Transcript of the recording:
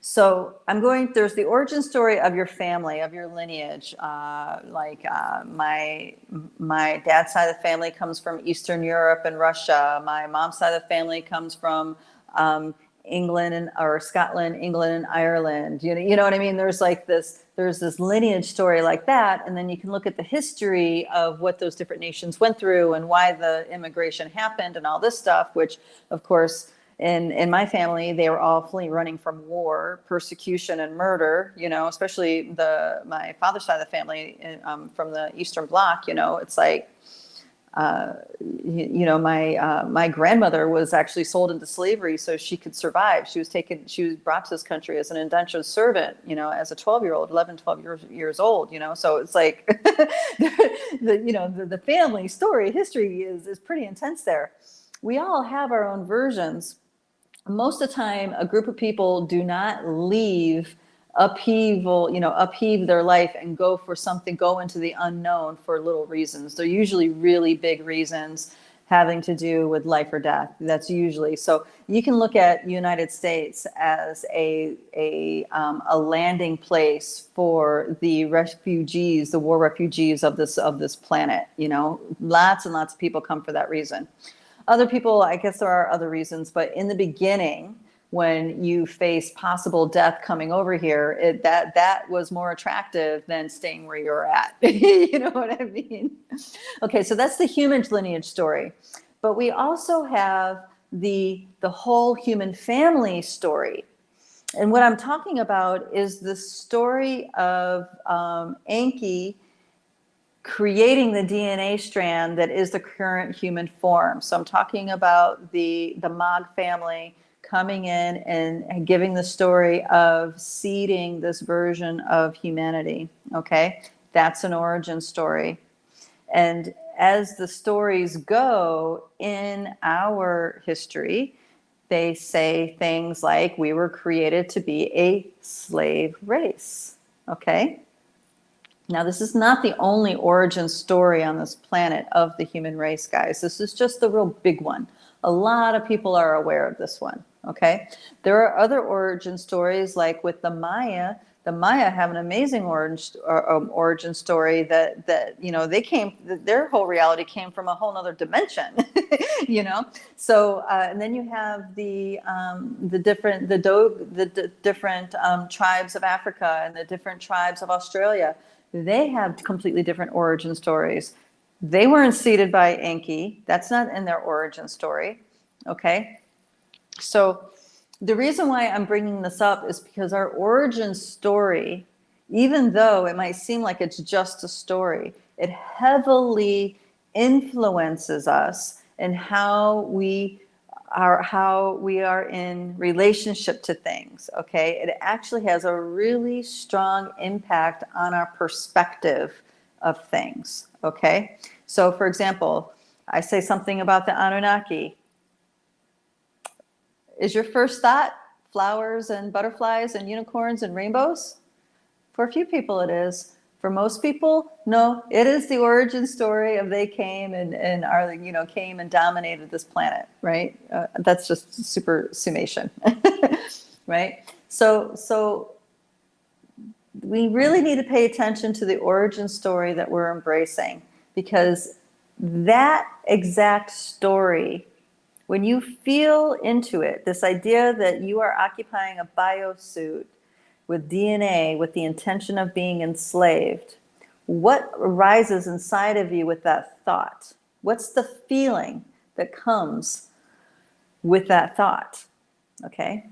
So there's the origin story of your family, of your lineage. My dad's side of the family comes from Eastern Europe and Russia. My mom's side of the family comes from England or Scotland, England and Ireland. You know what I mean? There's this lineage story like that. And then you can look at the history of what those different nations went through and why the immigration happened and all this stuff, which of course, in my family, they were all running from war, persecution, and murder. Especially my father's side of the family from the Eastern Bloc. It's like, my grandmother was actually sold into slavery so she could survive. She was brought to this country as an indentured servant. As a 12-year-old, 11, 12 years old. So it's like the family story history is pretty intense there. We all have our own versions. Most of the time, a group of people do not upheave their life and go into the unknown for little reasons. They're usually really big reasons having to do with life or death. That's usually, so you can look at United States as a landing place for the refugees, the war refugees of this planet. Lots and lots of people come for that reason. Other people, I guess there are other reasons, but in the beginning, when you face possible death coming over here, that was more attractive than staying where you're at. You know what I mean? Okay, so that's the human lineage story. But we also have the whole human family story. And what I'm talking about is the story of Enki creating the DNA strand that is the current human form. So I'm talking about the Mog family coming in and giving the story of seeding this version of humanity. Okay, that's an origin story. And as the stories go in our history, they say things like we were created to be a slave race. Okay. Now, this is not the only origin story on this planet of the human race, guys. This is just the real big one. A lot of people are aware of this one, okay? There are other origin stories, like with the Maya. The Maya have an amazing origin story that their whole reality came from a whole other dimension, So, and then you have the different tribes of Africa and the different tribes of Australia. They have completely different origin stories. They weren't seeded by Enki. That's not in their origin story. Okay. So the reason why I'm bringing this up is because our origin story, even though it might seem like it's just a story, it heavily influences us in how we are in relationship to things. Okay, it actually has a really strong impact on our perspective of things. Okay, so for example, I say something about the Anunnaki. Is your first thought flowers and butterflies and unicorns and rainbows? For a few people it is. For most people, no, it is the origin story of they came and came and dominated this planet, right? That's just super summation, right? So we really need to pay attention to the origin story that we're embracing, because that exact story, when you feel into it, this idea that you are occupying a biosuit with DNA, with the intention of being enslaved, what arises inside of you with that thought? What's the feeling that comes with that thought? Okay.